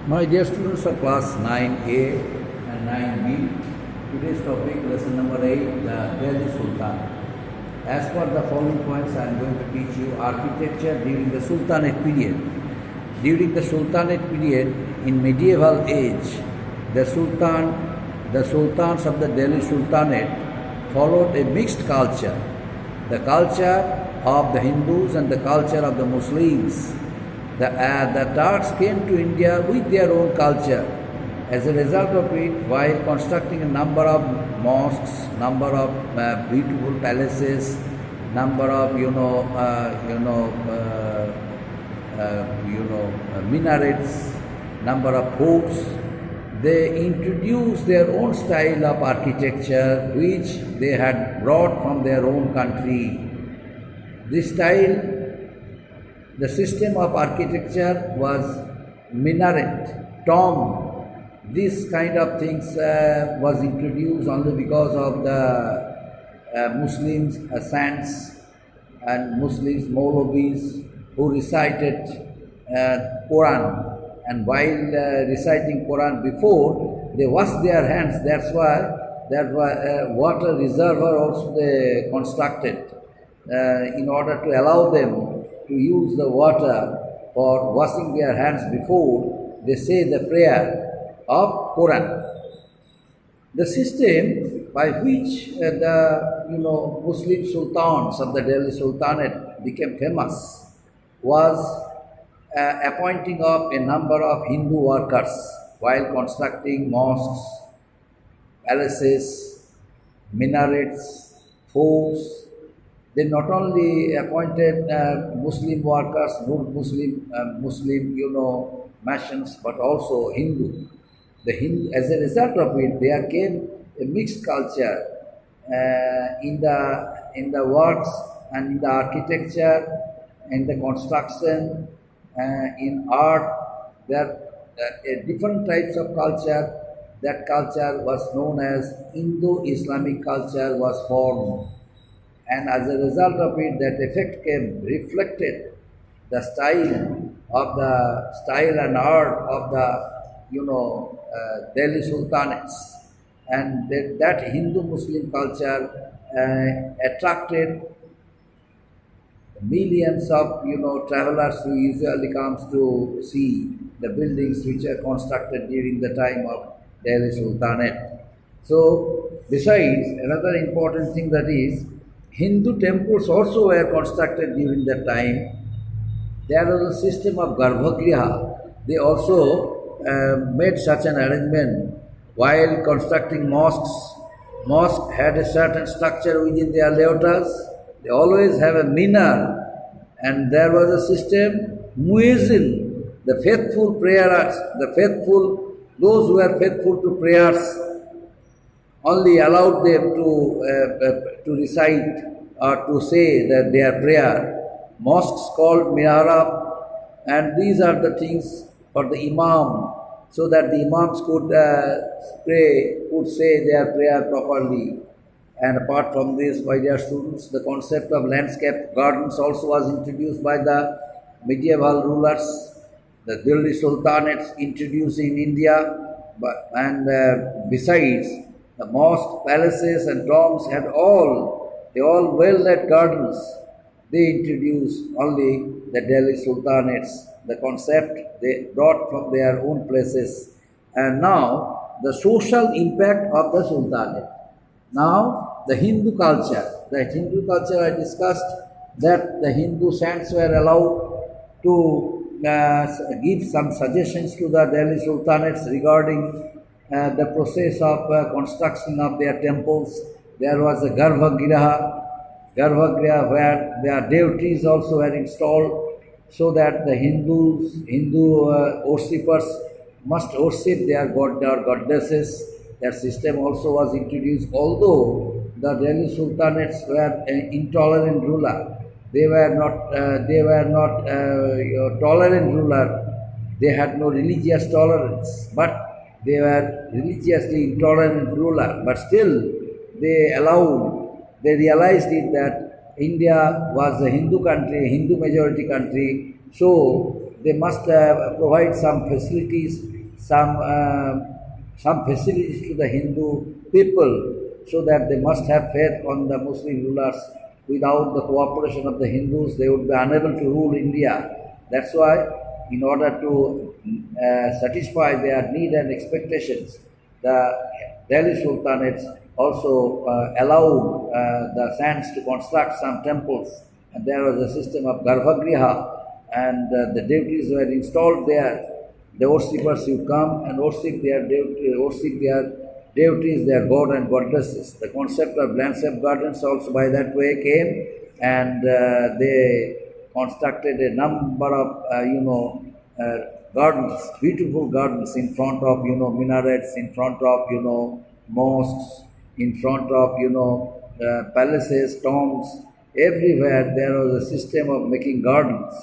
My dear students of class 9A and 9B, today's topic, lesson number 8, the Delhi Sultan. As per the following points, I am going to teach you architecture during the Sultanate period. During the Sultanate period, in medieval age, the sultans of the Delhi Sultanate followed a mixed culture, the culture of the Hindus and the culture of the Muslims. The Turks came to India with their own culture. As a result of it, while constructing a number of mosques, number of beautiful palaces, number of minarets, number of forts, they introduced their own style of architecture, which they had brought from their own country. This style, the system of architecture was minaret, tomb. This kind of things was introduced only because of the Muslims, saints and Muslims, Maulvis, who recited Quran. And while reciting Quran before, they washed their hands. That's why water reservoir also they constructed in order to allow them to use the water for washing their hands before they say the prayer of Quran. The system by which the Muslim sultans of the Delhi Sultanate became famous was appointing of a number of Hindu workers while constructing mosques, palaces, minarets, forts. They not only appointed Muslim workers, Muslim masons, but also Hindu. As a result of it, there came a mixed culture in the works and in the architecture, in the construction, in art. There are different types of culture. That culture was known as Indo-Islamic culture was formed. And as a result of it, that effect reflected the style and art of the Delhi Sultanates, and that Hindu-Muslim culture attracted millions of travelers who usually comes to see the buildings which are constructed during the time of Delhi Sultanate. So, besides, another important thing that is, Hindu temples also were constructed during that time. There was a system of Garbhagriha. They also made such an arrangement while constructing mosques. Mosque had a certain structure within their leotas. They always have a minar, and there was a system, muezzin, the faithful prayers, those who were faithful to prayers, only allowed them to recite or to say that their prayer. Mosques called mihrab, and these are the things for the imam, so that the imams could could say their prayer properly. And apart from this, my dear students, the concept of landscape gardens also was introduced by the medieval rulers. The Delhi Sultanates introduced in India, and besides, the mosques, palaces and tombs had they all well-lit gardens. They introduced only the Delhi Sultanates, the concept they brought from their own places. And now, the social impact of the Sultanate. Now, the Hindu culture. The Hindu culture I discussed that the Hindu saints were allowed to give some suggestions to the Delhi Sultanates regarding the process of construction of their temples. There was a Garbhagriha where their deities also were installed, so that the Hindu worshippers must worship their god or goddesses. Their system also was introduced, although the Delhi Sultanates were an intolerant ruler. They were not tolerant ruler. They had no religious tolerance, but they were religiously intolerant ruler, but still they realized it that India was a Hindu country, Hindu majority country, so they must provide some facilities some facilities to the Hindu people, so that they must have faith on the Muslim rulers. Without the cooperation of the Hindus, they would be unable to rule India. That's why, in order to satisfy their need and expectations, the Delhi Sultanates also allowed the Sands to construct some temples, and there was a system of Garbhagriha, and the deities were installed there. The worshippers would come and worship their deities, their god and goddesses. The concept of landscape gardens also by that way came, and they constructed a number of gardens, beautiful gardens in front of minarets, in front of mosques, in front of palaces, tombs. Everywhere there was a system of making gardens,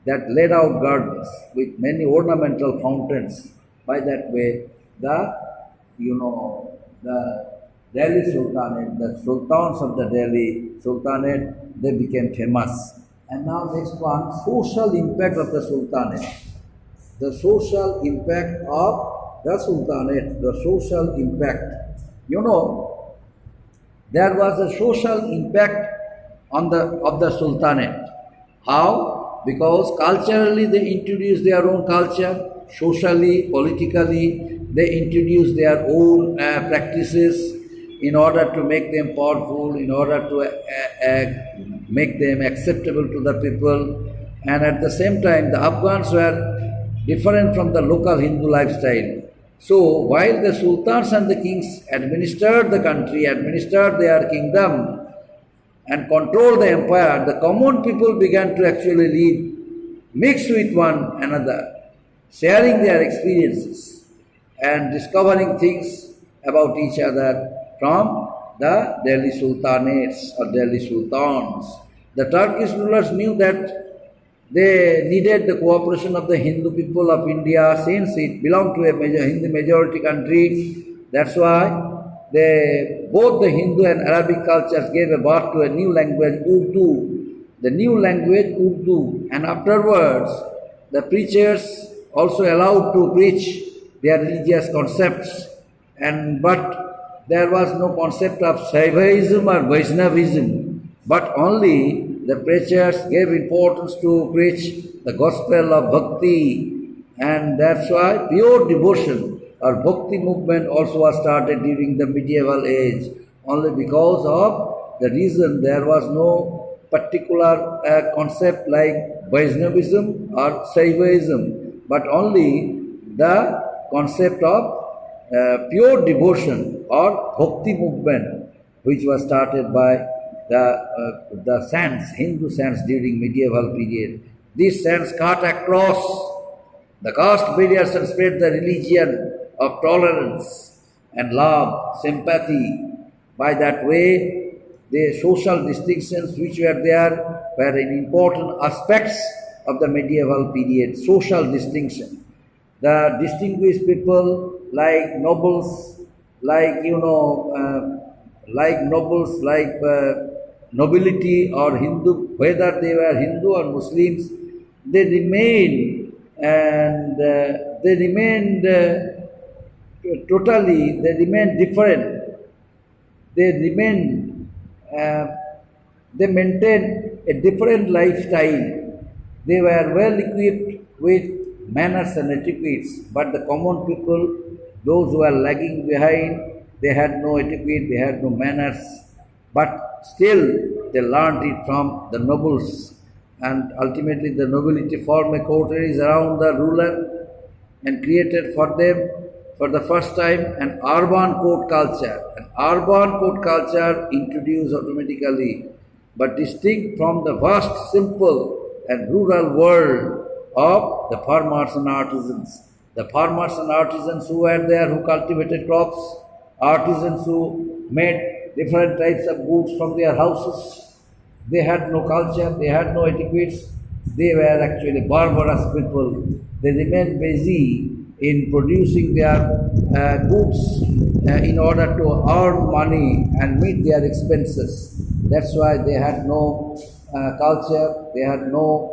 that laid out gardens with many ornamental fountains. By that way, the Delhi Sultanate, the sultans of the Delhi Sultanate, they became famous. And now next one, social impact of the Sultanate. The social impact of the Sultanate, the social impact. There was a social impact of the Sultanate. How? Because culturally they introduced their own culture, socially, politically, they introduced their own practices in order to make them powerful, in order to make them acceptable to the people. And at the same time, the Afghans were different from the local Hindu lifestyle. So while the sultans and the kings administered the country, administered their kingdom, and controlled the empire, the common people began to actually live mixed with one another, sharing their experiences and discovering things about each other from the Delhi Sultanates or Delhi Sultans. The Turkish rulers knew that they needed the cooperation of the Hindu people of India, since it belonged to a Hindu majority country. That's why both the Hindu and Arabic cultures gave a birth to a new language, Urdu. The new language, Urdu. And afterwards, the preachers also allowed to preach their religious concepts. But there was no concept of Shaivism or Vaishnavism, but only the preachers gave importance to preach the gospel of bhakti. And that's why pure devotion or bhakti movement also was started during the medieval age, only because of the reason there was no particular concept like Vaishnavism or Shaivism, but only the concept of pure devotion or bhakti movement, which was started by the saints, Hindu saints during medieval period. These saints cut across the caste barriers and spread the religion of tolerance and love, sympathy. By that way, the social distinctions which were there were important aspects of the medieval period, social distinction. The distinguished people like nobles, like nobility or Hindu, whether they were Hindu or Muslims, they remained different. They maintained a different lifestyle. They were well equipped with manners and etiquettes, but the common people, those who were lagging behind, they had no etiquette, they had no manners, but still they learned it from the nobles. And ultimately the nobility formed a coteries around the ruler and created for them for the first time an urban court culture. An urban court culture introduced automatically, but distinct from the vast, simple and rural world of the farmers and artisans. The farmers and artisans who were there, who cultivated crops, artisans who made different types of goods from their houses. They had no culture, they had no etiquettes, they were actually barbarous people. They remained busy in producing their goods in order to earn money and meet their expenses. That's why they had no culture, they had no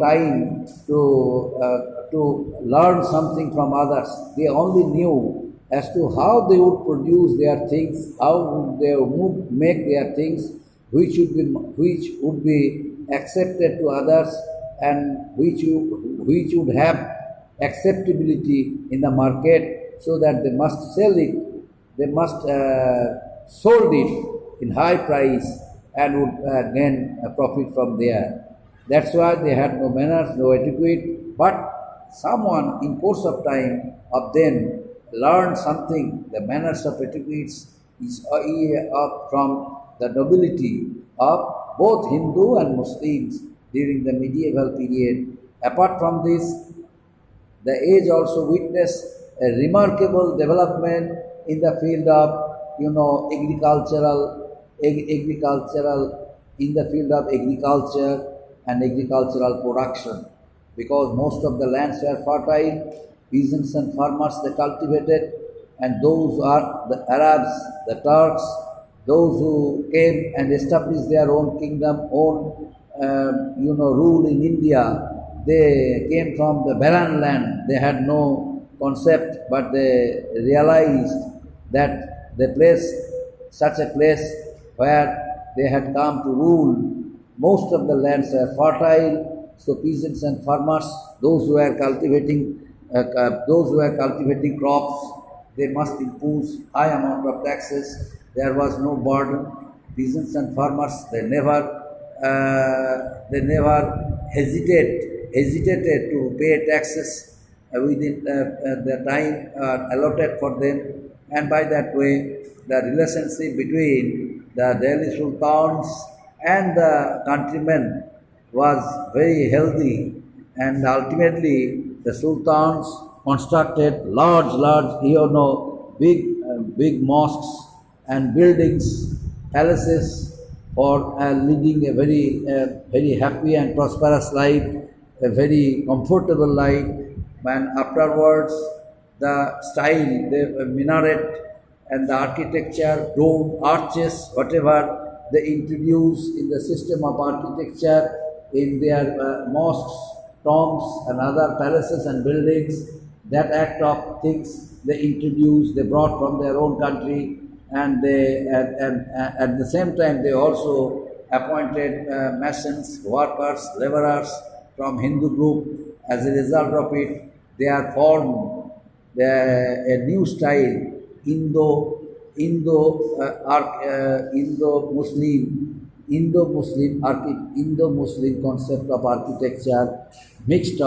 time to to learn something from others. They only knew as to how they would produce their things, how would they would make their things, which would be accepted to others, and which would have acceptability in the market, so that they must sell it, they must sold it in high price and would gain a profit from there. That's why they had no manners, no etiquette. But someone in course of time of them learned something. The manners of etiquettes is from the nobility of both Hindu and Muslims during the medieval period. Apart from this, the age also witnessed a remarkable development in the field of, agricultural, in the field of agriculture and agricultural production, because most of the lands were fertile, peasants and farmers they cultivated, and those are the Arabs, the Turks, those who came and established their own kingdom, own rule in India. They came from the barren land. They had no concept, but they realized that such a place where they had come to rule, most of the lands were fertile. So peasants and farmers, those who were cultivating crops, they must impose high amount of taxes. There was no burden. Peasants and farmers, they never hesitated to pay taxes within the time allotted for them, and by that way, the relationship between the Delhi Sultans and the countrymen was very healthy, and ultimately the Sultans constructed large, big mosques and buildings, palaces for leading a very happy and prosperous life, a very comfortable life. And afterwards, the style, the minaret and the architecture, dome, arches, whatever they introduce in the system of architecture in their mosques, tombs, and other palaces and buildings, that act of things they introduced, they brought from their own country, and at the same time they also appointed masons, workers, laborers from Hindu group. As a result of it, they are formed a new style, Indo-Muslim concept of architecture, mixed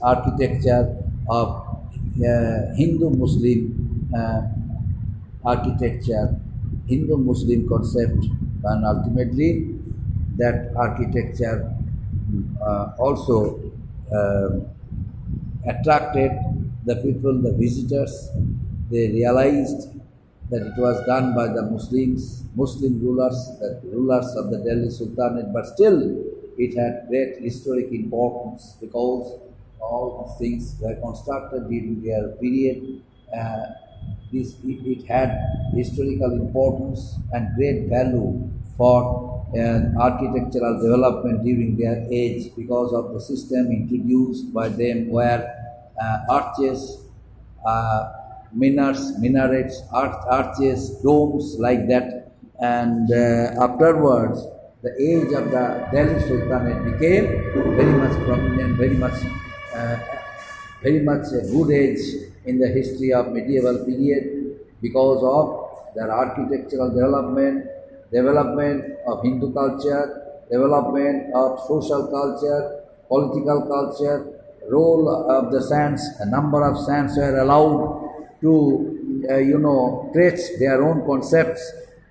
architecture of Hindu-Muslim architecture, Hindu-Muslim concept, and ultimately that architecture also attracted the people, the visitors. They realized that it was done by the Muslim rulers, the rulers of the Delhi Sultanate, but still it had great historic importance because all these things were constructed during their period. It had historical importance and great value for architectural development during their age, because of the system introduced by them where arches, minarets, arches, domes like that. And afterwards, the age of the Delhi Sultanate became very much prominent, very much a good age in the history of medieval period, because of their architectural development of Hindu culture, development of social culture, political culture, role of the saints. A number of saints were allowed to create their own concepts,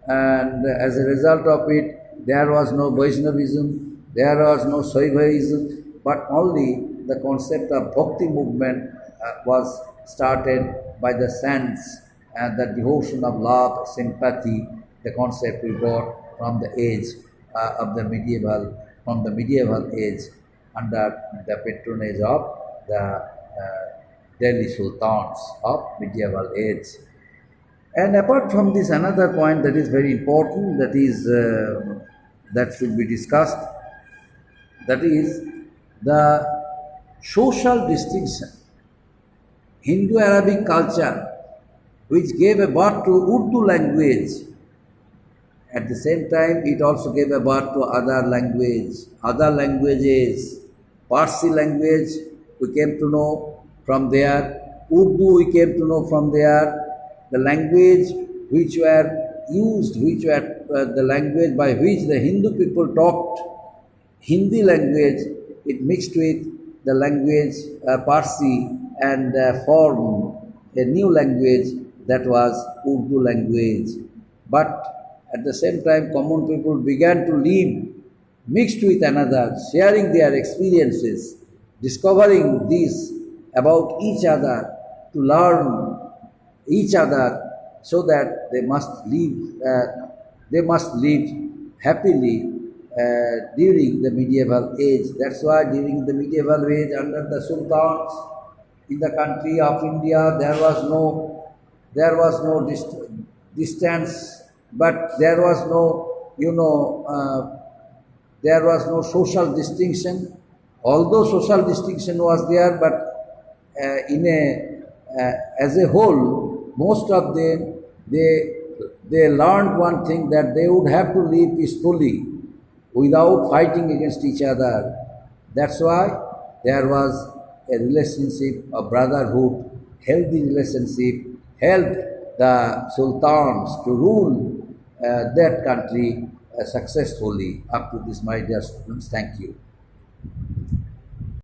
and as a result of it, there was no Vaishnavism, there was no Shaivaism, but only the concept of Bhakti movement was started by the saints, and the devotion of love, sympathy, the concept we got from the age of the medieval age, under the patronage of the Delhi Sultans of medieval age. And apart from this, another point that is very important, that should be discussed, that is the social distinction. Hindu-Arabic culture, which gave a birth to Urdu language, at the same time it also gave a birth to other languages. Parsi language we came to know from there, Urdu we came to know from there, the language which were used, which were the language by which the Hindu people talked, Hindi language, it mixed with the language Parsi and formed a new language that was Urdu language. But at the same time, common people began to live mixed with another, sharing their experiences, discovering this about each other, to learn each other, so that they must live happily during the medieval age. That's why during the medieval age, under the sultans in the country of India, there was no distance, but there was no, there was no social distinction. Although social distinction was there, but as a whole, most of them, they learned one thing, that they would have to live peacefully without fighting against each other. That's why there was a relationship, a brotherhood, healthy relationship, helped the sultans to rule that country successfully. Up to this, my dear students, thank you.